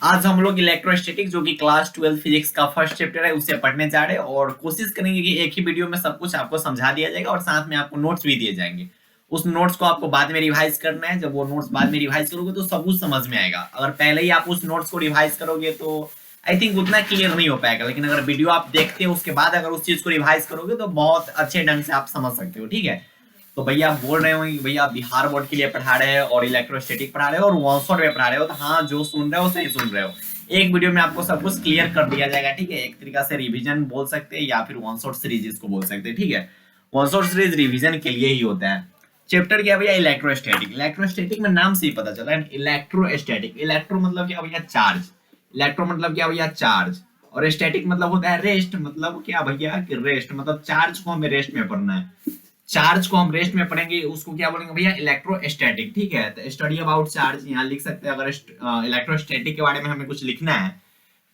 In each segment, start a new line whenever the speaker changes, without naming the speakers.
आज हम लोग इलेक्ट्रोस्टैटिक जो कि क्लास 12 फिजिक्स का फर्स्ट चैप्टर है उसे पढ़ने जा रहे हैं और कोशिश करेंगे कि एक ही वीडियो में सब कुछ आपको समझा दिया जाएगा और साथ में आपको नोट्स भी दिए जाएंगे। उस नोट्स को आपको बाद में रिवाइज करना है। जब वो नोट्स बाद में रिवाइज करोगे तो सब कुछ समझ में आएगा। अगर पहले ही आप उस नोट्स को रिवाइज करोगे तो आई थिंक उतना क्लियर नहीं हो पाएगा, लेकिन अगर वीडियो आप देखते हो उसके बाद अगर उस चीज को रिवाइज करोगे तो बहुत अच्छे ढंग से आप समझ सकते हो। ठीक है, तो भैया आप बोल रहे हो कि भैया बिहार बोर्ड के लिए पढ़ा रहे हैं और इलेक्ट्रोस्टैटिक पढ़ा रहे हो और वन शॉट में पढ़ा रहे हो, तो हाँ, जो सुन रहे हो सही सुन रहे हो। एक वीडियो में आपको सब कुछ क्लियर कर दिया जाएगा। ठीक है, एक तरीका से रिवीजन बोल सकते हैं या फिर वन शॉट सीरीज इसको बोल सकते हैं। ठीक है, वन शॉट सीरीज रिवीजन के लिए ही होता है। चैप्टर क्या भैया? इलेक्ट्रोस्टैटिक। इलेक्ट्रोस्टैटिक में नाम से ही पता चला है, इलेक्ट्रोस्टैटिक। इलेक्ट्रो मतलब क्या भैया? चार्ज। इलेक्ट्रो मतलब क्या भैया? चार्ज। और स्टैटिक मतलब होता है रेस्ट। मतलब क्या भैया? कि रेस्ट मतलब चार्ज को हमें रेस्ट में पढ़ना है। चार्ज को हम रेस्ट में पढ़ेंगे, उसको क्या बोलेंगे भैया? इलेक्ट्रोस्टैटिक। ठीक है, तो स्टडी अबाउट चार्ज यहाँ लिख सकते हैं। अगर इलेक्ट्रोस्टैटिक के बारे में हमें कुछ लिखना है,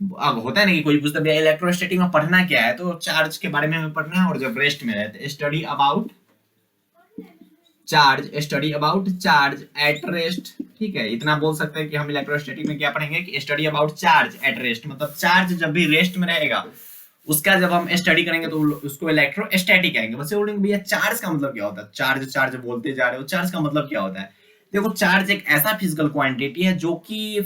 अब होता है ना कि कोई पूछता है भैया इलेक्ट्रोस्टैटिक में पढ़ना क्या है, तो चार्ज के बारे में हमें पढ़ना है। और जब रेस्ट में रहते study about charge, study about charge at rest. ठीक है, इतना बोल सकते हैं कि हम इलेक्ट्रोस्टैटिक में क्या पढ़ेंगे कि study about charge at rest. मतलब चार्ज जब भी रेस्ट में रहेगा उसका जब हम स्टडी करेंगे तो उसको इलेक्ट्रोस्टैटिक कहेंगे। बच्चे बोलेंगे भैया चार्ज का मतलब क्या होता है? चार्ज चार्ज बोलते जा रहे हो, चार्ज का मतलब क्या होता है? देखो, चार्ज एक ऐसा फिजिकल क्वांटिटी है जो कि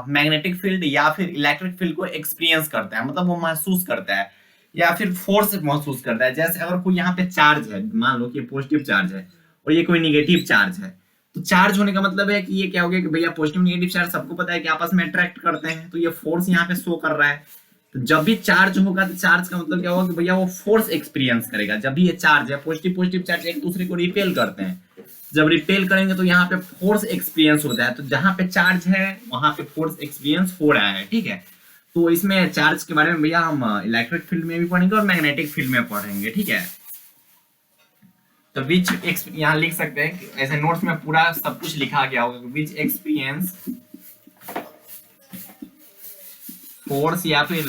मैग्नेटिक फील्ड या फिर इलेक्ट्रिक फील्ड को एक्सपीरियंस करता है, मतलब वो महसूस करता है या फिर फोर्स महसूस करता है। जैसे अगर कोई यहाँ पे चार्ज है, मान लो कि पॉजिटिव चार्ज है और ये कोई निगेटिव चार्ज है, तो चार्ज होने का मतलब है कि ये क्या हो गया कि भैया पॉजिटिव निगेटिव चार्ज सबको पता है कि आपस में अट्रैक्ट करते हैं, तो ये फोर्स यहाँ पे शो कर रहा है। तो जब भी चार्ज होगा तो चार्ज का मतलब क्या होगा कि भैया वो फोर्स एक्सपीरियंस करेगा। जब भी ये चार्ज है, पॉजिटिव पॉजिटिव चार्ज एक दूसरे को रिपेल करते हैं, जब रिपेल करेंगे तो यहाँ पे फोर्स एक्सपीरियंस होता है। तो जहां पे चार्ज है वहां पे फोर्स एक्सपीरियंस हो रहा है। ठीक है, तो इसमें चार्ज के बारे में भैया हम इलेक्ट्रिक फील्ड में भी पढ़ेंगे और मैग्नेटिक फील्ड में पढ़ेंगे। ठीक है, तो विच यहाँ लिख सकते हैं कि ऐसे नोट्स में पूरा सब कुछ लिखा गया होगा, विच एक्सपीरियंस फोर्स या फिर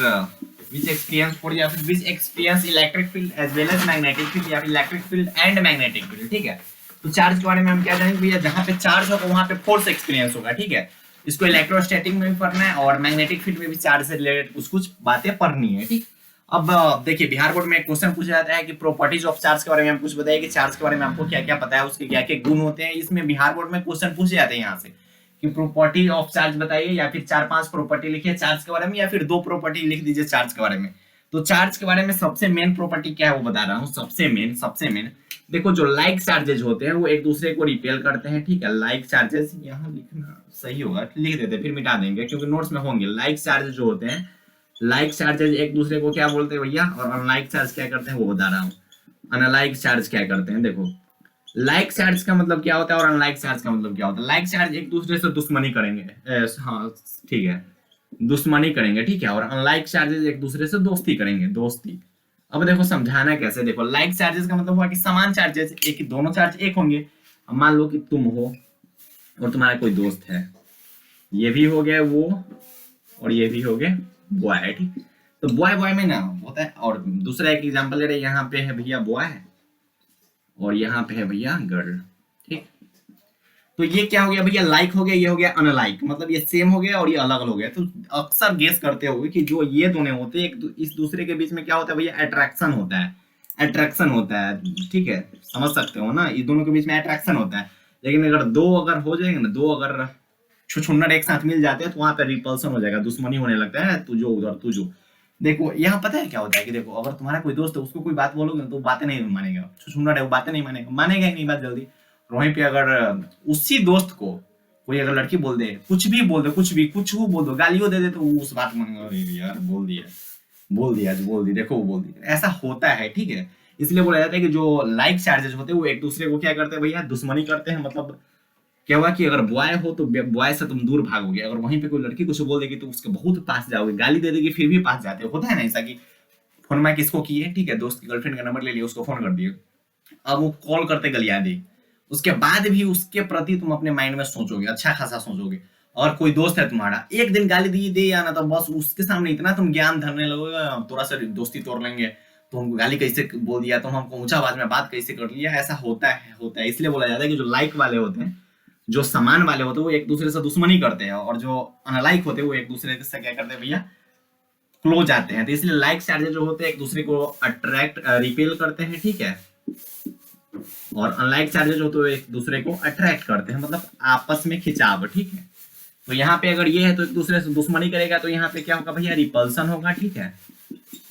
विच एक्सपीरियंस फोर्स या फिर which experience electric field as well as magnetic field या फिर electric field and magnetic field. ठीक है, तो चार्ज के बारे में हम क्या जानेंगे भैया? जहां पे चार्ज होगा वहां पे फोर्स एक्सपीरियंस होगा। ठीक है, इसको इलेक्ट्रोस्टैटिक में भी पढ़ना है और मैग्नेटिक फील्ड में भी चार्ज से रिलेटेड कुछ कुछ बातें पढ़नी है। ठीक, अब देखिए बिहार बोर्ड में एक क्वेश्चन पूछा जाता है कि प्रॉपर्टीज ऑफ चार्ज के बारे में हम कुछ बताइए कि चार्ज के बारे में आपको क्या क्या पता है, उसके क्या क्या गुण होते हैं। इसमें बिहार बोर्ड में क्वेश्चन पूछे जाते हैं यहाँ से कि प्रॉपर्टी ऑफ चार्ज बताइए, या फिर 4-5 प्रॉपर्टी लिखिए चार्ज के बारे में, या फिर 2 प्रॉपर्टी लिख दीजिए चार्ज के बारे में। तो चार्ज के बारे में सबसे मेन प्रॉपर्टी क्या है वो बता रहा हूँ। सबसे मेन देखो, जो लाइक चार्जेज होते हैं वो एक दूसरे को रिपेल करते हैं। ठीक है, लाइक चार्जेस यहाँ लिखना सही होगा, लिख देते फिर मिटा देंगे क्योंकि नोट्स में होंगे। लाइक चार्जेज जो होते हैं, लाइक चार्जेज एक दूसरे को क्या बोलते हैं भैया? और अनलाइक चार्ज क्या करते हैं वो बता रहा हूँ। अनलाइक चार्ज क्या करते हैं, देखो लाइक चार्ज का मतलब क्या होता है और अनलाइक चार्ज का मतलब क्या होता है। लाइक चार्ज एक दूसरे से दुश्मनी करेंगे, हाँ ठीक है, दुश्मनी करेंगे। ठीक है, और अनलाइक चार्जेस एक दूसरे से दोस्ती करेंगे, दोस्ती। अब देखो समझाना कैसे, देखो लाइक चार्जेस का मतलब हुआ कि समान चार्जेस, एक दोनों चार्ज एक होंगे। अब मान लो कि तुम हो और तुम्हारा कोई दोस्त है, ये भी हो गया वो और ये भी हो गया बॉय। ठीक, तो बॉय बॉय में ना होता है। और दूसरा एक एग्जांपल ले रहे, यहाँ पे है भैया बॉय और यहाँ पे है भैया गर्ल। ठीक, तो ये क्या हो गया भैया? लाइक हो गया, ये हो गया अनलाइक, मतलब ये सेम हो गया और ये अलग हो गया। तो अक्सर गेस करते होंगे कि जो ये दोनों होते हैं इस दूसरे के बीच में क्या होता है भैया? अट्रैक्शन होता है, अट्रैक्शन होता है। ठीक है, समझ सकते हो ना, इस दोनों के बीच में अट्रैक्शन होता है। लेकिन अगर दो अगर हो जाएंगे ना, दो अगर छुछुन्नर एक साथ मिल जाते हैं तो वहां पे रिपल्सन हो जाएगा, दुश्मनी होने लगता है, तू जो उधर तू जो। देखो यहाँ पता है क्या होता है कि देखो, अगर तुम्हारा कोई दोस्त है उसको कोई बात बोलोगे तो बातें नहीं मानेगा, छुछुन्नर है वो बातें नहीं मानेगा, मानेगा ही नहीं बात जल्दी। और वहीं पे अगर उसी दोस्त को कोई अगर लड़की बोल दे, कुछ भी बोल दे, कुछ भी कुछ वो बोल दो, गालियों दे दे, तो वो उस बात मानेगा, अरे यार बोल दी, देखो वो बोल दी। ऐसा होता है। ठीक है, इसलिए बोला जाता है कि जो लाइक चार्जेस होते हैं वो एक दूसरे को क्या करते हैं भैया? दुश्मनी करते हैं। मतलब क्या हुआ कि अगर बॉय हो तो बॉय से तुम दूर भागोगे, अगर वहीं पे कोई लड़की कुछ बोल देगी तो उसके बहुत पास जाओगे, गाली दे देगी फिर भी पास जाते हो। होता है ना ऐसा कि फोन में किसको किए, ठीक है, दोस्त की गर्लफ्रेंड का नंबर ले लिया, उसको फोन कर दिए, अब वो कॉल करते गलिया दी, उसके बाद भी उसके प्रति तुम अपने माइंड में सोचोगे, अच्छा खासा सोचोगे। और कोई दोस्त है तुम्हारा, एक दिन गाली दी दे या ना, तो बस उसके सामने इतना तुम ज्ञान धरने लगोगे, थोड़ा सा दोस्ती तोड़ लेंगे, तो हमको गाली कैसे बोल दिया, तुम हमको ऊंचा आवाज में बात कैसे कर लिया। ऐसा होता है। इसलिए बोला जाता है कि जो लाइक वाले होते हैं जो समान वाले होते हैं वो एक दूसरे से दुश्मनी करते हैं, और जो अनलाइक होते हैं वो एक दूसरे से क्या करते हैं भैया, क्लोज आते हैं। तो इसलिए लाइक चार्जेस जो होते हैं एक दूसरे को अट्रैक्ट रिपेल करते हैं, ठीक है, और अनलाइक चार्जेस होते हैं एक दूसरे को अट्रैक्ट करते हैं, मतलब आपस में खिंचाव, ठीक है। तो यहाँ पे अगर ये है तो एक दूसरे से दुश्मनी करेगा, तो यहाँ पे क्या होगा भैया, रिपल्सन होगा, ठीक है,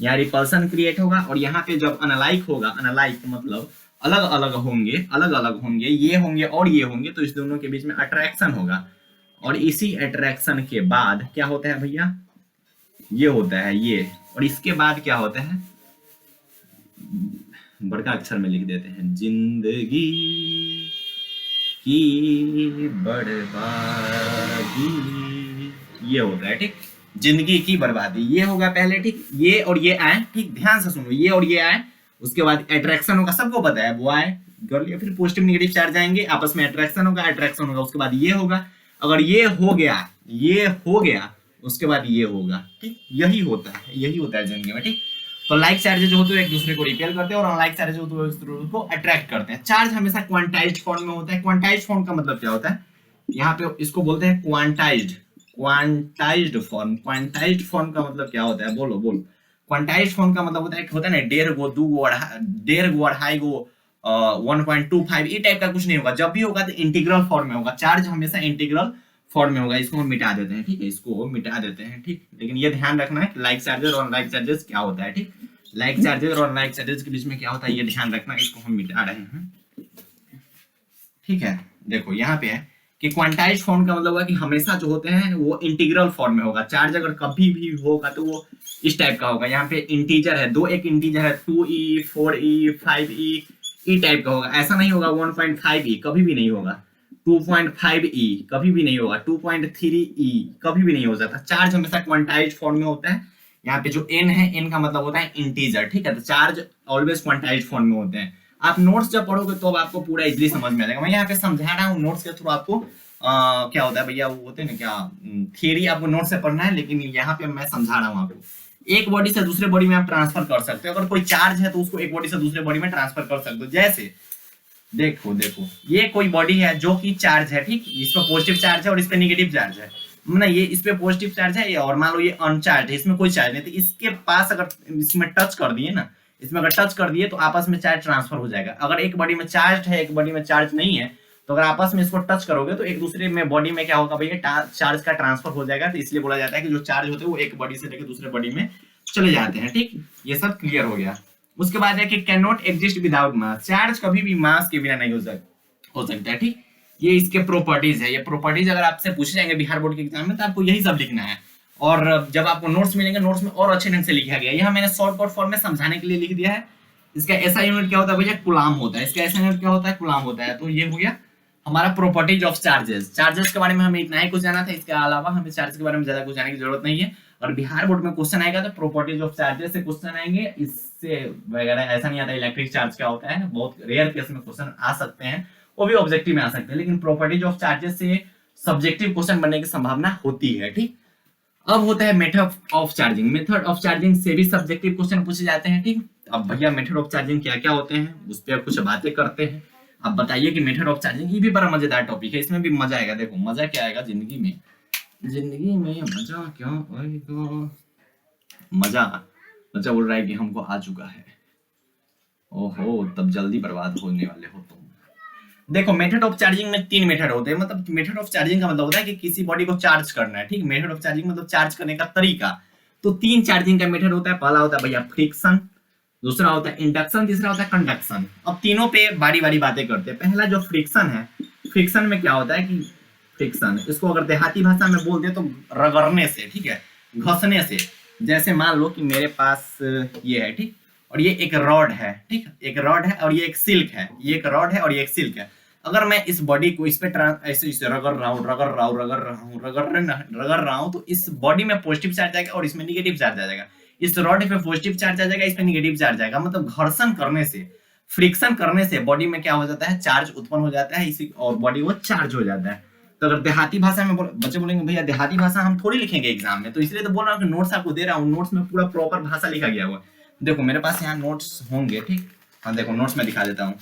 यहाँ रिपल्सन क्रिएट होगा। और यहाँ पे जब अनलाइक होगा, अनलाइक मतलब अलग अलग होंगे, अलग अलग होंगे, ये होंगे और ये होंगे, तो इस दोनों के बीच में अट्रैक्शन होगा। और इसी अट्रैक्शन के बाद क्या होता है भैया, ये होता है ये, और इसके बाद क्या होता है, बड़का अक्षर में लिख देते हैं, जिंदगी की बर्बादी, ये होता है, ठीक, जिंदगी की बर्बादी, ये होगा पहले, ठीक, ये और ये आए, ठीक, ध्यान से सुनो, ये और ये आए, उसके बाद अट्रैक्शन होगा, सबको पता है, वो आए कर लिया, फिर पॉजिटिव नेगेटिव चार्ज आएंगे, आपस में अट्रैक्शन होगा, अट्रैक्शन होगा, उसके बाद ये होगा, अगर ये हो गया, ये हो गया, उसके बाद ये होगा, ठीक, यही होता है, यही होता है जिंदगी में, ठीक। तो लाइक चार्जेज जो होते हैं एक दूसरे को रिपेल करते हैं, और अनलाइक चार्जेज होते हैं एक दूसरे को अट्रैक्ट करते हैं। चार्ज हमेशा क्वांटाइज्ड फॉर्म में होता है। क्वांटाइज्ड फॉर्म का मतलब क्या होता है, यहाँ पे इसको बोलते हैं quantized, quantized form. Quantized form का मतलब क्या होता है, बोलो बोलो। क्वांटाइज्ड फॉर्म का मतलब होता है, होता है ना, 1.5 गो 2 गो 1.5 गो 2.5 गो 1.25, ये टाइप का कुछ नहीं होगा। जब भी होगा तो इंटीग्रल फॉर्म में होगा। चार्ज हमेशा इंटीग्रल फॉर्म में होगा। इसको हम मिटा देते हैं, ठीक है, इसको मिटा देते हैं, ठीक। लेकिन ये ध्यान रखना है लाइक चार्जेस और अनलाइक चार्जेस क्या होता है, ठीक। लाइक चार्जेस और अनलाइक चार्जेस के बीच में क्या होता है ये ध्यान रखना, इसको हम मिटा रहे हैं, ठीक है। देखो यहाँ पे है कि क्वांटाइज्ड फॉर्म का मतलब होगा कि हमेशा जो होते हैं वो इंटीग्रल फॉर्म में होगा। चार्ज अगर कभी भी होगा तो वो इस टाइप का होगा। यहाँ पे इंटीजर है, दो एक इंटीजर है, 2e 4e 5e, ई टाइप का होगा। ऐसा नहीं होगा 1.5e, कभी भी नहीं होगा। 2.5e कभी भी नहीं होगा। 2.3e कभी भी नहीं हो सकता। चार्ज हमेशा क्वांटाइज्ड फॉर्म में होता है। यहाँ पे जो n है, n का मतलब होता है इंटीजर, ठीक है। तो चार्ज ऑलवेज क्वांटाइज्ड फॉर्म में होते हैं। आप नोट्स जब पढ़ोगे तो अब आपको पूरा इजीली समझ में आ जाएगा। मैं यहाँ पे समझा रहा हूँ नोट्स के थ्रू आपको। क्या होता है भैया, वो होते हैं ना क्या, थियरी आपको नोट से पढ़ना है, लेकिन यहाँ पे मैं समझा रहा हूँ आपको। एक बॉडी से दूसरे बॉडी में आप ट्रांसफर कर सकते हो। अगर कोई चार्ज है तो उसको एक बॉडी से दूसरे बॉडी में ट्रांसफर कर सकते हो। जैसे देखो देखो, ये कोई बॉडी है जो कि चार्ज है, ठीक, इस पर पॉजिटिव चार्ज है और इस पे नेगेटिव चार्ज है ना। ये इस पे पॉजिटिव चार्ज है, और मान लो ये अनचार्ज है, इसमें कोई चार्ज नहीं। तो इसके पास अगर इसमें टच कर दिए ना, इसमें अगर टच कर दिए तो आपस में चार्ज ट्रांसफर हो जाएगा। अगर एक बॉडी में चार्ज है, एक बॉडी में चार्ज नहीं है, तो अगर आपस में इसको टच करोगे तो एक दूसरे में बॉडी में क्या होगा भैया, चार्ज का ट्रांसफर हो जाएगा। तो इसलिए बोला जाता है कि जो चार्ज होते हैं वो एक बॉडी से लेकर दूसरे बॉडी में चले जाते हैं, ठीक। ये सब क्लियर हो गया। उसके बाद है कि can not exist without mass. Charge कभी भी मास के बिना नहीं हो सकता है, ठीक। ये इसके प्रॉपर्टीज है। ये प्रॉपर्टीज अगर आपसे पूछे जाएंगे बिहार बोर्ड के एग्जाम में तो आपको यही सब लिखना है। और जब आपको नोट्स मिलेंगे, नोट्स में और अच्छे ढंग से लिखा गया है। यह मैंने शॉर्टकट फॉर्म में समझाने के लिए लिख दिया है। इसका ऐसा यूनिट क्या होता है भैया, कूलाम होता है। इसका ऐसा यूनिट क्या होता है, कूलाम होता है। तो ये हो गया हमारा प्रॉपर्टीज ऑफ चार्जेस। चार्जेस के बारे में हमें इतना ही कुछ जाना था। इसके अलावा हमें चार्ज के बारे में ज्यादा कुछ जाने की जरूरत नहीं है। और बिहार बोर्ड में क्वेश्चन आएगा तो प्रॉपर्टीज ऑफ चार्जेस से क्वेश्चन आएंगे, इससे वगैरह ऐसा नहीं आता। इलेक्ट्रिक चार्ज क्या होता है, बहुत रेयर केस में क्वेश्चन आ सकते हैं, वो भी ऑब्जेक्टिव में आ सकते हैं। लेकिन प्रॉपर्टीज ऑफ चार्जेस से सब्जेक्टिव क्वेश्चन बनने की संभावना होती है, ठीक। अब होता है method of charging. Method of charging से भी सब्जेक्टिव क्वेश्चन पूछे जाते हैं, ठीक। अब भैया मेथड ऑफ चार्जिंग क्या क्या होते हैं उस पर कुछ बातें करते हैं। अब बताइए कि मेथड ऑफ चार्जिंग, ये भी बड़ा मजेदार टॉपिक है। इसमें भी मजा आएगा। देखो मजा क्या आएगा जिंदगी में, जिंदगी में मजा क्या आएगा, मजा मजा बोल रहा है कि हमको आ चुका है। ओहो, तब जल्दी बर्बाद होने वाले हो तुम। देखो मेथड ऑफ चार्जिंग में 3 मेथड होते हैं। मतलब मेथड ऑफ चार्जिंग का मतलब होता है कि किसी बॉडी को चार्ज करना है, ठीक। मेथड ऑफ चार्जिंग मतलब चार्ज करने का तरीका। तो 3 चार्जिंग का मेथड होता है। पहला होता है भैया फ्रिक्शन, दूसरा होता है इंडक्शन, तीसरा होता है कंडक्शन। अब तीनों पे बारी बारी बातें करते हैं। पहला जो फ्रिक्शन है, फ्रिक्शन में क्या होता है कि फ्रिक्शन, इसको अगर देहाती भाषा में बोल दे तो रगड़ने से, ठीक है, घसने से। जैसे मान लो कि मेरे पास ये है, ठीक, और ये एक रॉड है, ठीक, एक रॉड है और ये एक सिल्क है। ये एक रॉड है और ये एक सिल्क है। अगर मैं इस बॉडी को इस पे ऐसे रगड़ रहा हूँ तो इस बॉडी में पॉजिटिव चार्ज आएगा और इसमें निगेटिव चार्ज आ जाएगा। इस रॉड पे पॉजिटिव चार्ज आ जाएगा, इस पे निगेटिव चार्ज आएगा। मतलब घर्षण करने से, फ्रिक्शन करने से बॉडी में क्या हो जाता है, चार्ज उत्पन्न हो जाता है, इसी और बॉडी वो चार्ज हो जाता है। तो अगर देहाती भाषा में बच्चे बोलेंगे भैया देहाती भाषा हम थोड़ी लिखेंगे एग्जाम में, तो इसलिए तो बोल रहा हूँ कि नोट्स आपको दे रहा हूँ। नोट्स में पूरा प्रॉपर भाषा लिखा गया हुआ है। देखो मेरे पास यहाँ नोट्स होंगे, ठीक। हाँ देखो नोट्स में दिखा देता हूँ।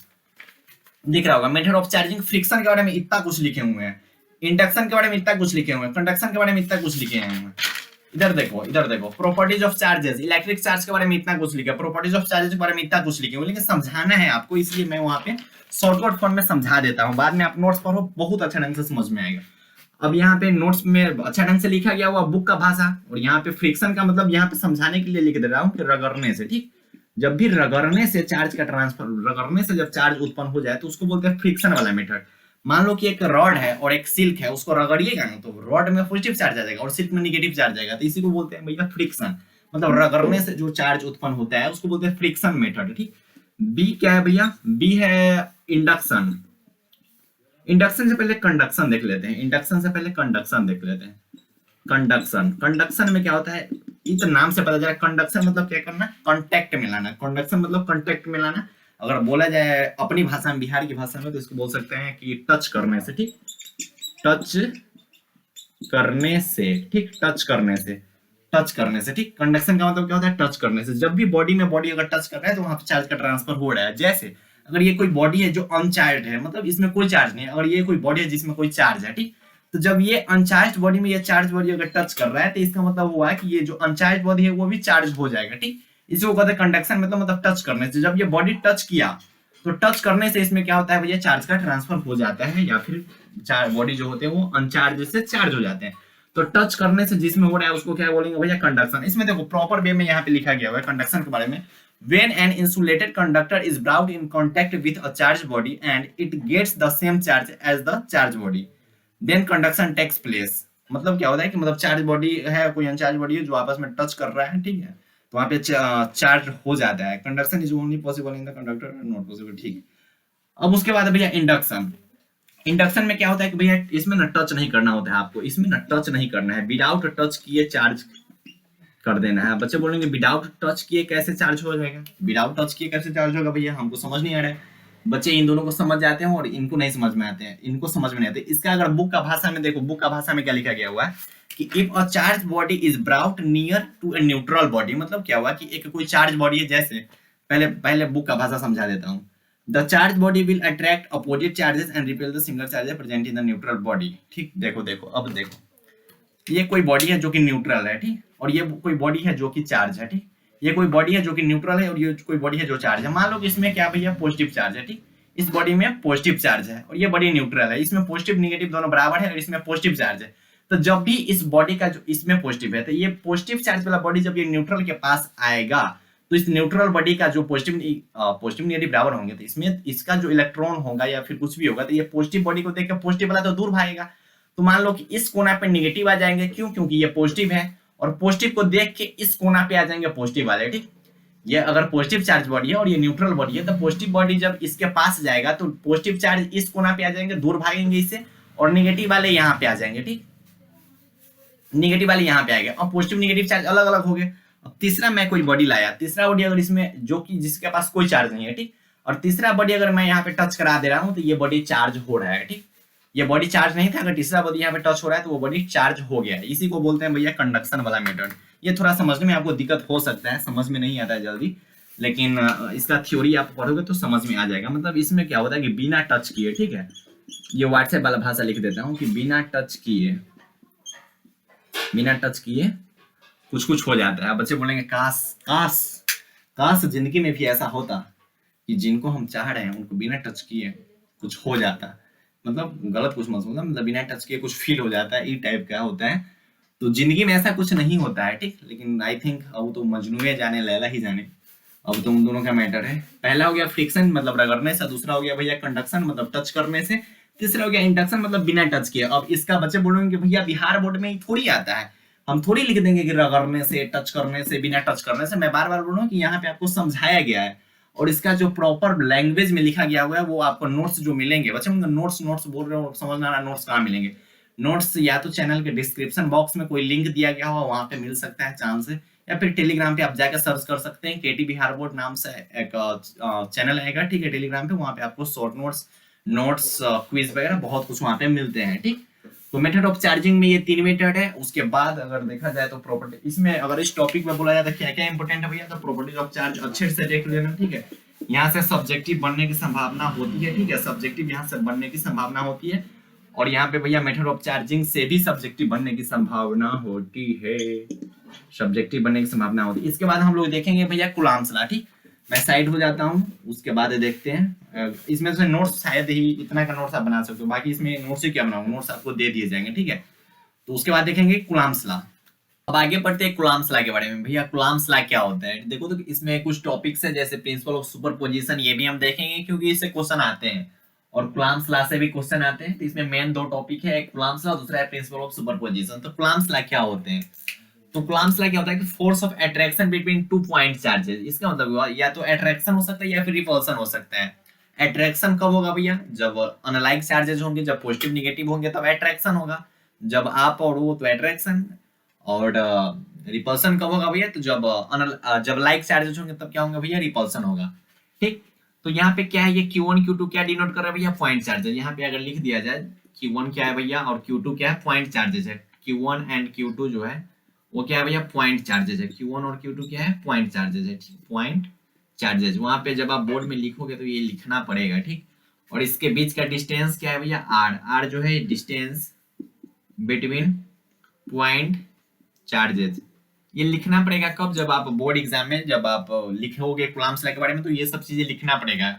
दिख रहा होगा। मेथड ऑफ चार्जिंग, फ्रिक्शन के बारे में इतना कुछ लिखे हुए हैं, इंडक्शन के बारे में इतना कुछ लिखे हुए हैं, कंडक्शन के बारे में इतना कुछ लिखे हैं। इधर देखो, इधर देखो, properties of charges, electric charge के बारे में इतना कुछ लिखा है, प्रॉपर्टीज ऑफ चार्जेस के बारे में इतना कुछ लिखे हुए, लेकिन समझाना है आपको, इसलिए मैं वहां पे शॉर्टकट फॉर्म में समझा देता हूँ। बाद में आप नोट्स पढ़ो, बहुत अच्छा ढंग से समझ में आएगा। अब यहाँ पे नोट्स में अच्छा ढंग से लिखा गया हुआ बुक का भाषा, और यहाँ पे फ्रिक्शन का मतलब यहाँ पे समझाने के लिए लिख दे रहा हूँ कि रगड़ने से, ठीक, जब भी रगड़ने से चार्ज का ट्रांसफर, रगड़ने से जब चार्ज उत्पन्न हो जाए तो उसको बोलते हैं फ्रिक्शन वाला मेथड। मान लो कि एक रॉड है और एक सिल्क है, उसको रगड़िएगा ना तो रॉड में पॉजिटिव चार्ज आ जाएगा और सिल्क में नेगेटिव चार्ज आएगा, तो इसी को बोलते हैं भैया फ्रिक्शन, मतलब रगड़ने से जो चार्ज उत्पन्न होता है उसको बोलते हैं फ्रिक्शन मेथड, ठीक। बी क्या है भैया, बी है इंडक्शन। इंडक्शन से पहले कंडक्शन देख लेते हैं, इंडक्शन से पहले कंडक्शन देख लेते हैं। कंडक्शन, कंडक्शन में क्या होता है, इस नाम से पता चला, कंडक्शन मतलब क्या करना, कांटेक्ट मिलाना। कंडक्शन मतलब कांटेक्ट मिलाना। अगर बोला जाए अपनी भाषा में, बिहार की भाषा में, तो इसको बोल सकते हैं कि टच करने से, ठीक, टच करने से, ठीक, टच करने से, टच करने से, ठीक। कंडक्शन का मतलब क्या होता है, टच करने से। जब भी बॉडी में बॉडी अगर टच कर रहा है तो वहां पे चार्ज का ट्रांसफर हो रहा है। जैसे अगर ये कोई बॉडी है जो अनचार्ज है, मतलब इसमें कोई चार्ज नहीं है, अगर ये कोई बॉडी है जिसमें कोई चार्ज है, ठीक, तो जब ये अनचार्ज बॉडी में ये चार्ज बॉडी अगर टच कर रहा है तो इसका मतलब हुआ है कि ये जो अनचार्ज बॉडी है वो भी चार्ज हो जाएगा, ठीक। इसको कहते हैं कंडक्शन, मतलब टच करने से। जब ये बॉडी टच किया तो टच करने से इसमें क्या होता है भैया, चार्ज का ट्रांसफर हो जाता है, या फिर बॉडी जो होते हैं वो अनचार्ज से चार्ज हो जाते हैं। तो टच करने से जिसमें हो रहा है उसको क्या बोलेंगे भैया, कंडक्शन। इसमें देखो प्रॉपर वे में यहाँ पे लिखा गया हुआ है कंडक्शन के बारे में। When an insulated conductor is brought in contact with a charged body and it gets the same charge as the charged body, then conduction takes place। मतलब क्या होता है कि मतलब चार्ज बॉडी है, कोई अनचार्ज बॉडी है जो आपस में टच कर रहा है, ठीक है, तो वहां पे चार्ज हो जाता है। Conduction is only possible in the conductor, not possible, ठीक। अब उसके बाद भैया इंडक्शन। इंडक्शन में क्या होता है कि भैया इसमें ना टच नहीं करना होता है आपको, इसमें ना टच नहीं करना है, विदाउट टच किए चार्ज कर देना है। बच्चे बोलेंगे विदाउट टच किए कैसे चार्ज हो जाएगा, विदाउट टच किए कैसे चार्ज होगा भैया, हमको समझ नहीं आ रहा है। बच्चे इन दोनों को समझ जाते हैं और इनको नहीं समझ में आते हैं, इनको समझ में नहीं आते। इसका अगर बुक का भाषा में देखो, बुक का भाषा में क्या लिखा गया हुआ है कि if a charge body is brought near to a neutral body, मतलब क्या हुआ कि एक कोई चार्ज बॉडी है, जैसे पहले पहले बुक का भाषा समझा देता हूँ। The charge body will attract opposite charges and repel the single charges present in the neutral body, ठीक। देखो देखो, अब देखो, ये कोई बॉडी है जो कि न्यूट्रल है, ठीक, और ये कोई बॉडी है जो कि चार्ज है, ठीक। ये कोई बॉडी है जो कि न्यूट्रल है और ये कोई बॉडी है जो चार्ज है। मान लो कि इसमें क्या भैया, पॉजिटिव चार्ज है, ठीक, इस बॉडी में पॉजिटिव चार्ज है और ये बॉडी न्यूट्रल है, इसमें पॉजिटिव निगेटिव दोनों बराबर है और इसमें पॉजिटिव चार्ज है। तो जब भी इस बॉडी का जो इसमें पॉजिटिव है, तो ये पॉजिटिव चार्ज वाला बॉडी जब ये न्यूट्रल के पास आएगा तो इस न्यूट्रल बॉडी का जो पॉजिटिव निगेटिव बराबर होंगे, तो इसमें इसका जो इलेक्ट्रॉन होगा या फिर कुछ भी होगा, तो ये पॉजिटिव बॉडी को देखकर पॉजिटिव वाला तो दूर भागेगा। तो मान लो कि इस कोना पे नेगेटिव आ जाएंगे, क्यों, क्योंकि ये पॉजिटिव है, और पॉजिटिव को देख के इस कोना पे आ जाएंगे पॉजिटिव वाले, ठीक। ये अगर पॉजिटिव चार्ज बॉडी है और ये न्यूट्रल बॉडी है, तो पॉजिटिव बॉडी जब इसके पास जाएगा तो पॉजिटिव चार्ज इस कोना पे आ जाएंगे, दूर भागेंगे इससे, और नेगेटिव वाले यहाँ पे आ जाएंगे, ठीक, नेगेटिव वाले यहाँ पे आएंगे। अब पॉजिटिव नेगेटिव चार्ज अलग अलग हो गए। अब तीसरा मैं कोई बॉडी लाया, तीसरा बॉडी अगर इसमें जो कि जिसके पास कोई चार्ज नहीं है, ठीक, और तीसरा बॉडी अगर मैं यहाँ पे टच करा दे रहा हूँ तो ये बॉडी चार्ज हो रहा है, ठीक। ये बॉडी चार्ज नहीं था, अगर तीसरा बॉडी यहाँ पे टच हो रहा है तो वो बॉडी चार्ज हो गया है। इसी को बोलते हैं भैया कंडक्शन वाला मेथड। ये थोड़ा समझने में आपको दिक्कत हो सकता है, समझ में नहीं आता है जल्दी, लेकिन इसका थ्योरी आप पढ़ोगे तो समझ में आ जाएगा। मतलब इसमें क्या होता है कि बिना टच किए, ठीक है, ये व्हाट्सएप वाला भाषा लिख देता हूँ कि बिना टच किए, बिना टच किए कुछ कुछ हो जाता है। बच्चे बोलेंगे काश काश काश जिंदगी में भी ऐसा होता कि जिनको हम चाह रहे हैं उनको बिना टच किए कुछ हो जाता। मतलब गलत कुछ मत समझना, मतलब बिना टच किए कुछ फील हो जाता है, ये टाइप का होता है। तो जिंदगी में ऐसा कुछ नहीं होता है, ठीक, लेकिन आई थिंक अब तो मजनूए जाने, लैला ही जाने, अब तो उन दोनों का मैटर है। पहला हो गया फ्रिक्शन मतलब रगड़ने से, दूसरा हो गया भैया कंडक्शन मतलब टच करने से, तीसरा हो गया इंडक्शन मतलब बिना टच किए। अब इसका बच्चे बोलेंगे भैया बिहार बोर्ड में थोड़ी आता है, हम थोड़ी लिख देंगे कि रगड़ने से, टच करने से, बिना टच करने से। मैं बार बार बोल रहा हूँ कि यहाँ पे आपको समझाया गया है और इसका जो प्रॉपर लैंग्वेज में लिखा गया हुआ है वो आपको नोट्स जो मिलेंगे, बच्चे नोट्स नोट्स बोल रहे हो, समझ में आ रहा है नोट्स कहाँ मिलेंगे। नोट्स या तो चैनल के डिस्क्रिप्शन बॉक्स में कोई लिंक दिया गया हो वहां पे मिल सकता है चांस से, या फिर टेलीग्राम पे आप जाकर सर्च कर सकते हैं, केटी बिहार बोर्ड नाम से एक चैनल आएगा, ठीक है, टेलीग्राम पे, वहां पे आपको शॉर्ट नोट्स क्विज वगैरह बहुत कुछ वहां पे मिलते हैं, ठीक। तो मेथड ऑफ चार्जिंग में ये 3 मेथड है। उसके बाद अगर देखा जाए तो प्रॉपर्टी, इसमें अगर इस टॉपिक में बोला जाए तो क्या क्या इंपॉर्टेंट है भैया, तो प्रॉपर्टीज ऑफ चार्ज अच्छे से देख लेना, ठीक है। यहाँ से सब्जेक्टिव बनने की संभावना होती है, ठीक है, सब्जेक्टिव यहाँ से बनने की संभावना होती है। और यहाँ पे भैया मेथड ऑफ चार्जिंग से भी सब्जेक्टिव बनने की संभावना होती है, सब्जेक्टिव बनने की संभावना होती है। इसके बाद हम लोग देखेंगे भैया कूलम्ब्स लॉ, ठीक। मैं साइड हो जाता हूँ, उसके बाद देखते हैं। इसमें से नोट्स शायद ही इतना का नोट्स आप बना सकते हो, बाकी इसमें नोट्स ही क्या बनाऊंगा, नोट्स आपको दे दिए जाएंगे, ठीक है। तो उसके बाद देखेंगे कूलम्ब्स लॉ। अब आगे बढ़ते हैं कूलम्ब्स लॉ के बारे में। भैया कूलम्ब्स लॉ क्या होता है, देखो तो इसमें कुछ टॉपिक्स है जैसे प्रिंसिपल ऑफ सुपरपोजिशन, ये भी हम देखेंगे क्योंकि इससे क्वेश्चन आते हैं, और कूलम्ब्स लॉ से भी क्वेश्चन आते हैं। तो इसमें मेन दो टॉपिक है, एक कूलम्ब्स लॉ, दूसरा है प्रिंसिपल ऑफ सुपरपोजिशन। तो कूलम्ब्स लॉ क्या होते हैं, तो कूलम्ब्स लॉ क्या होता है कि force of attraction between two point charges. इसका मतलब हुआ या तो अट्रैक्शन हो सकता है या फिर रिपल्सन हो सकता है। अट्रैक्शन कब होगा भैया, जब अनलाइक चार्जेस होंगे, जब पॉजिटिव निगेटिव होंगे तब अट्रैक्शन होगा, जब आप और वो तो अट्रैक्शन। और रिपल्सन कब होगा भैया, तो जब लाइक चार्जेस होंगे तब क्या होंगे भैया, रिपल्सन होगा, ठीक। तो यहाँ पे क्या है, ये Q1 Q2 क्या डिनोट कर रहा है भैया, पॉइंट चार्जेस। यहाँ पे अगर लिख दिया जाए Q1 क्या है भैया और Q2 क्या है, पॉइंट चार्जेस है। Q1 एंड Q2 जो है वो क्या है भैया, पॉइंट चार्जेस है। Q1 और Q2 क्या है, पॉइंट चार्जेस है, ठीक, पॉइंट चार्जेस। वहां पे जब आप बोर्ड में लिखोगे तो ये लिखना पड़ेगा, ठीक। और इसके बीच का डिस्टेंस क्या है भैया, आर। आर जो है डिस्टेंस बिटवीन पॉइंट चार्जेस, ये लिखना पड़ेगा कब, जब आप बोर्ड एग्जाम में जब आप लिखोगे कूलम्ब्स लॉ के बारे में, तो ये सब चीजें लिखना पड़ेगा।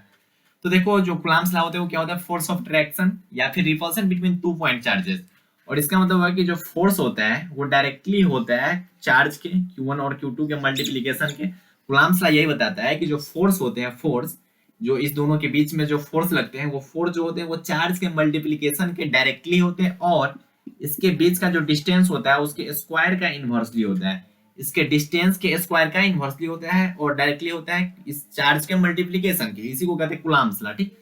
तो देखो जो कूलम्ब्स लॉ होता है वो क्या होता है, फोर्स ऑफ अट्रैक्शन या फिर repulsion between two point charges. और इसका मतलब है कि जो फोर्स होता है वो डायरेक्टली होता है चार्ज के Q1 और Q2 के मल्टीप्लिकेशन के। कूलम्ब्स लॉ यही बताता है कि जो फोर्स होते हैं, फोर्स जो इस दोनों के बीच में जो फोर्स लगते हैं, वो फोर्स जो होते हैं वो चार्ज के मल्टीप्लिकेशन के डायरेक्टली होते हैं, और इसके बीच का जो डिस्टेंस होता है उसके स्क्वायर का इनवर्सली होता है। इसके डिस्टेंस के स्क्वायर का इनवर्सली होता है और डायरेक्टली होता है इस चार्ज के मल्टीप्लिकेशन के। इसी को कहते हैं कूलम्ब्स लॉ, ठीक।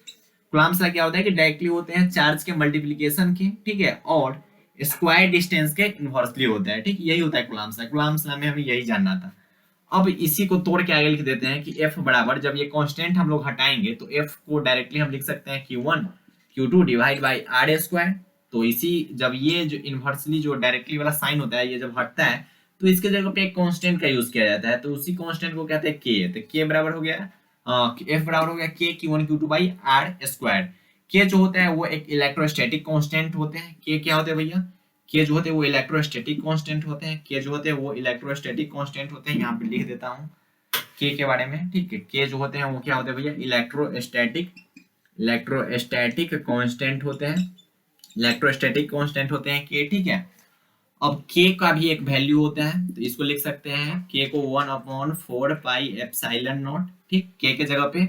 कूलम्ब्स लॉ क्या होता है कि डायरेक्टली होते हैं चार्ज के मल्टीप्लिकेशन के, ठीक है, और स्क्वायर डिस्टेंस के इनवर्सली होता है, ठीक। यही होता है कूलम्ब्स लॉ। कूलम्ब्स लॉ में हमें यही जानना था। अब इसी को तोड़ के आगे लिख देते हैं कि F बराबर, जब ये कांस्टेंट हम लोग हटाएंगे तो F को डायरेक्टली हम लिख सकते हैं Q1 Q2 divide by R square. तो इसी जब ये जो इनवर्सली जो डायरेक्टली वाला साइन होता है ये जब हटता है तो इसके जगह पे एक कांस्टेंट का यूज किया जाता है, तो उसी कांस्टेंट को कहते हैं K। तो K बराबर हो गया F बराबर हो गया K Q1 Q2 by R square. K जो होता है वो एक इलेक्ट्रोस्टैटिक कांस्टेंट होते हैं। K क्या होते हैं भैया, के जो होते हैं वो इलेक्ट्रोस्टैटिक कांस्टेंट होते हैं। के जो होते हैं वो इलेक्ट्रोस्टैटिक कांस्टेंट होते हैं, यहाँ पे लिख देता हूँ के बारे में, ठीक है। के जो होते हैं वो क्या होते हैं भैया, इलेक्ट्रोस्टैटिक कांस्टेंट होते हैं, इलेक्ट्रोस्टैटिक कांस्टेंट होते हैं के, ठीक है। अब के का भी एक वैल्यू होता है, तो इसको लिख सकते हैं के को 1/4 पाई एप्सिलॉन नॉट, ठीक। के जगह पे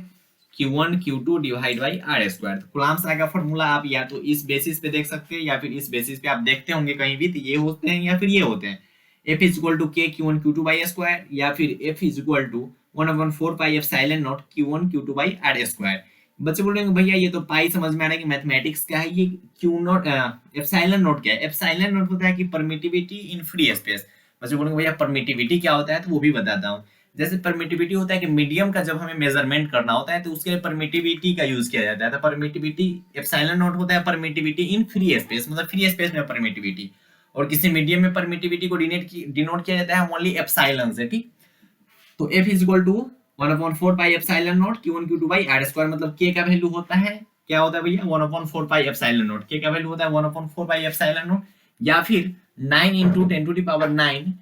Q1 Q2 divide by R square. तो कूलम्ब्स लॉ का फॉर्मूला आप या तो इस बेसिस पे देख सकते हैं या फिर इस बेसिस पे आप देखते होंगे कहीं भी, तो ये होते हैं या फिर ये होते हैं। F इज इक्वल टू के Q1 Q2 बाई स्क्वायर, या फिर F is equal to 1/4 pi epsilon naught Q1 Q2 by R square. बच्चे बोल रहे हैं भैया ये तो पाई समझ में आ रहा है कि मैथमेटिक्स क्या है, ये क्यू नॉट एप्सिलॉन नॉट क्या है। एप्सिलॉन नॉट होता है कि परमिटिविटी इन फ्री स्पेस। बच्चे बोलेंगे भैया परमिटिविटी क्या होता है, तो वो भी बताता हूँ। जैसे परमिटिविटी होता है कि मीडियम का जब हमें मेजरमेंट करना होता है तो उसके लिए परमिटिविटी का यूज किया जाता है। तो परमिटिविटी एप्सिलॉन नॉट होता है परमिटिविटी इन फ्री स्पेस, मतलब फ्री स्पेस में परमिटिविटी। और किसी मीडियम में परमिटिविटी को डिनोट किया जाता है ओनली एप्सिलॉन से, ठीक। तो F is equal to 1/4 pi epsilon naught Q1 Q2 by R square. मतलब K का वैल्यू होता है, क्या होता है भैया, 1/4 पाई एप्सिलॉन नॉट। K का वैल्यू होता है 1/4 पाई एप्सिलॉन नॉट, या फिर 9 × 10⁹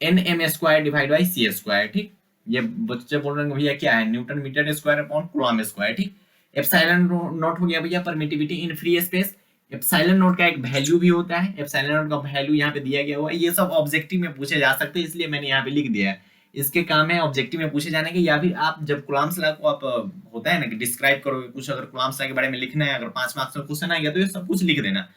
nm square divide by c square, ठीक। ये बच्चे बोल रहे हैं भैया क्या है, newton metre square upon coulomb square, ठीक। एप्सिलॉन नॉट हो गया भैया permittivity in free space. Epsilon naught का एक वैल्यू भी होता है, एप्सिलॉन नॉट का वैल्यू यहाँ पे दिया गया हुआ है। ये सब ऑब्जेक्टिव में पूछे जा सकते हैं, इसलिए मैंने यहाँ पे लिख दिया है। इसके काम है ऑब्जेक्टिव में पूछे जाने के, या फिर आप जब कूलम्ब्स लॉ को आप होता है ना कि डिस्क्राइब करोगे कुछ, अगर कूलम्ब्स लॉ के बारे में लिखना है, अगर 5 मार्क्स का क्वेश्चन आ गया तो ये सब कुछ लिख देना,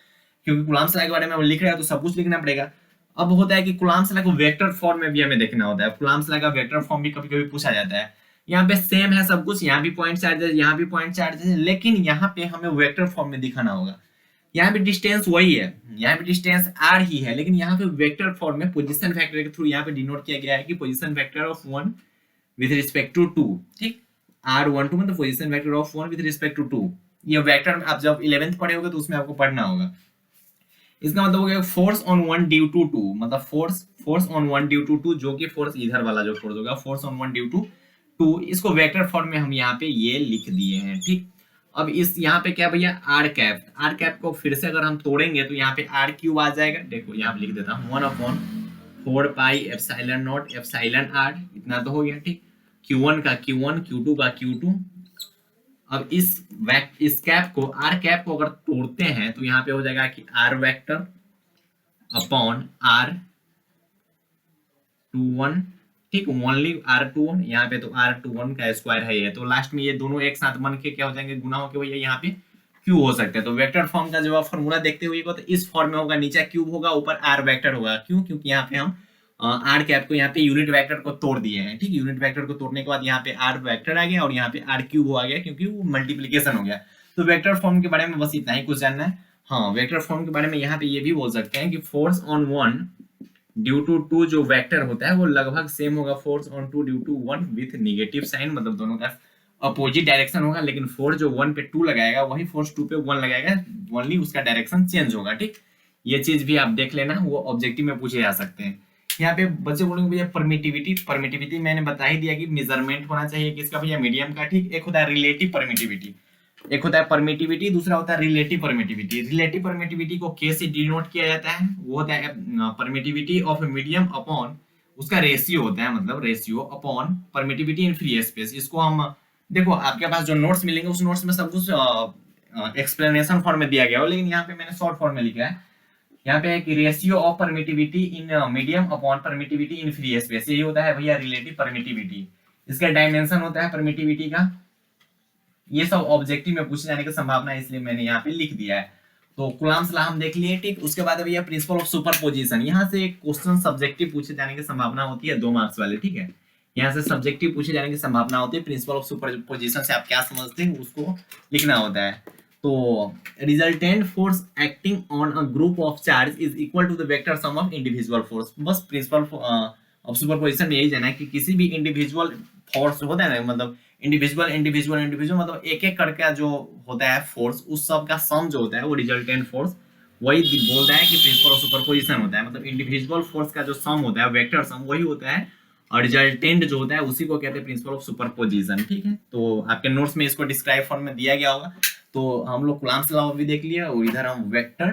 क्योंकि कूलम्ब्स लॉ के बारे में वो लिख रहा है तो सब कुछ लिखना पड़ेगा। अब होता है कि कूलम्ब्स लॉ को वेक्टर फॉर्म में भी हमें देखना होता है। कूलम्ब्स लॉ का वेक्टर फॉर्म भी कभी कभी पूछा जाता है। यहाँ पे सेम है सब कुछ, यहाँ भी पॉइंट चार्जेस, यहाँ भी पॉइंट चार्जेस, लेकिन यहाँ पे हमें वेक्टर फॉर्म में दिखाना होगा। यहाँ पे डिस्टेंस वही है, यहाँ पे डिस्टेंस r ही है, लेकिन यहाँ पे वेक्टर फॉर्म में पोजीशन वेक्टर के थ्रू यहाँ पे डिनोट किया गया है कि position vector of 1 with respect to 2, ठीक। r12 मतलब position vector of 1 with respect to 2। ये वेक्टर आप जब 11th पढ़े होगे तो उसमें आपको पढ़ना होगा। इसका मतलब हो गया फोर्स ऑन 1 ड्यू टू 2, मतलब फोर्स ऑन 1 ड्यू टू 2, जो कि फोर्स इधर वाला जो फोर्स होगा, फोर्स ऑन 1 ड्यू टू 2, इसको वेक्टर फॉर्म में हम यहाँ पे ये लिख दिए हैं, ठीक। अब इस यहाँ पे क्या भैया, आर कैप को फिर से अगर हम तोड़ेंगे तो यहाँ पे आर क्यूब आ जाएगा। देखो यहाँ पे लिख देता हूँ 1/4 pi epsilon naught epsilon R, इतना तो हो गया, ठीक। Q1 का Q1, Q2 का Q2। अब इस कैप को, आर कैप को अगर तोड़ते हैं तो यहाँ पे हो जाएगा कि आर वेक्टर अपॉन R21, ठीक। ओनली R21, यहाँ पे तो R21 का स्क्वायर है ये, तो लास्ट में ये दोनों एक साथ बन के क्या हो जाएंगे, गुना होके भैया यहाँ पे क्यूब हो सकते हैं। तो वेक्टर फॉर्म का जब आप फॉर्मूला देखते हुए तो इस फॉर्म में होगा, नीचे क्यूब होगा, ऊपर आर वेक्टर होगा। क्यों? क्योंकि यहाँ पे हम आर कैप को यहाँ पे यूनिट वेक्टर को तोड़ दिए हैं, ठीक। यूनिट वेक्टर को तोड़ने के बाद यहाँ पे आर वेक्टर आ गया और यहाँ पे आर क्यूब आ गया, क्योंकि वो मल्टीप्लीकेशन हो गया। तो वेक्टर फॉर्म के बारे में बस इतना ही कुछ जानना है। हाँ, वेक्टर फॉर्म के बारे में यहाँ पे ये भी बोल सकते हैं कि फोर्स ऑन 1 ड्यू टू 2 जो वेक्टर होता है वो लगभग सेम होगा force on 2 due to 1 with negative sign, मतलब दोनों का अपोजिट डायरेक्शन होगा, लेकिन फोर्स जो 1 पे 2 लगाएगा वही फोर्स 2 पे 1 लगाएगा, ओनली उसका डायरेक्शन चेंज होगा, ठीक। ये चीज भी आप देख लेना, वो ऑब्जेक्टिव में पूछे जा सकते हैं। यहाँ पे बच्चे बोलेंगे भैया परमिटिविटी मैंने बता ही दिया कि मेजरमेंट होना चाहिए किसका भैया, मीडियम का, ठीक। एक होता है रिलेटिव परमिटिविटी, एक होता है परमिटिविटी, दूसरा होता है रिलेटिव परमिटिविटी। रिलेटिव परमिटिविटी को के से डिनोट किया जाता है, वो होता है परमिटिविटी ऑफ मीडियम अपॉन उसका रेशियो होता है, मतलब ratio upon permittivity in free space. इसको हम देखो, आपके पास जो नोट्स मिलेंगे उस नोट्स में सब कुछ एक्सप्लेनेशन फॉर्म में दिया गया हो, लेकिन यहाँ पे मैंने शॉर्ट फॉर्म में लिखा है। यहाँ पे एक ratio of permittivity in medium upon permittivity in free space, यही होता है भैया रिलेटिव परमिटिविटी। इसका डायमेंशन होता है परमिटिविटी का। ये सब ऑब्जेक्टिव में पूछे जाने की संभावना है, इसलिए मैंने यहाँ पे लिख दिया है। तो कूलम्ब्स लॉ हम देख लिए, ठीक। उसके बाद भैया प्रिंसिपल ऑफ सुपरपोजिशन, यहाँ से एक क्वेश्चन सब्जेक्टिव पूछे जाने की संभावना होती है 2 मार्क्स वाले, ठीक है। यहाँ से सब्जेक्टिव पूछे जाने की संभावना होती है। प्रिंसिपल ऑफ सुपरपोजिशन से आप क्या समझते हैं उसको लिखना होता है। तो resultant force acting on a group of charge is equal to the vector sum of individual force. बस प्रिंसिपल ऑफ सुपरपोजिशन में यही जाना है कि किसी भी इंडिविजुअल फोर्स होता है ना, मतलब इंडिविजुअल मतलब एक एक करके जो होता है फोर्स, उस सब का सम जो होता है वो रिजल्टेंट फोर्स, वही बोलता है कि प्रिंसिपल ऑफ सुपरपोजिशन होता है। मतलब इंडिविजुअल फोर्स का जो सम होता है वेक्टर सम, वही होता है, और रिजल्टेंट जो होता है उसी को कहते हैं प्रिंसिपल ऑफ सुपरपोजिशन, ठीक है। तो आपके नोट्स में इसको डिस्क्राइब फॉर्म में दिया गया होगा। तो हम लोग कूलम्ब्स लॉ भी देख लिया और इधर हम वेक्टर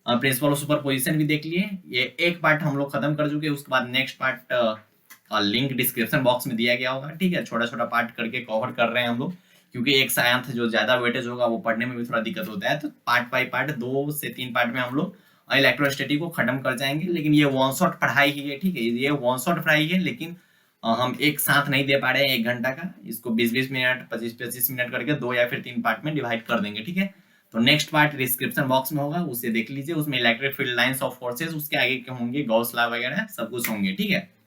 प्रिंसिपल ऑफ सुपरपोजिशन भी देख लिए। ये एक पार्ट हम लोग खत्म कर चुके हैं। उसके बाद नेक्स्ट पार्ट का लिंक डिस्क्रिप्शन बॉक्स में दिया गया होगा, ठीक है। छोटा छोटा पार्ट करके कवर कर रहे हैं हम लोग, क्योंकि एक साथ जो ज्यादा वेटेज होगा वो पढ़ने में भी थोड़ा दिक्कत होता है। तो पार्ट बाय पार्ट 2 से 3 पार्ट में हम लोग इलेक्ट्रोस्टैटिक को खत्म कर जाएंगे। लेकिन ये वन शॉट पढ़ाई ही है, ठीक है। ये वन शॉट पढ़ाई है, लेकिन हम एक साथ नहीं दे पा रहे हैं 1 घंटा का। इसको 20-20 मिनट 25-25 मिनट करके 2 या फिर 3 पार्ट में डिवाइड कर देंगे, ठीक है। तो नेक्स्ट पार्ट डिस्क्रिप्शन बॉक्स में होगा, उसे देख लीजिए। उसमें electric field lines of forces, उसके आगे के होंगे गॉस लॉ वगैरह सब कुछ होंगे, ठीक है।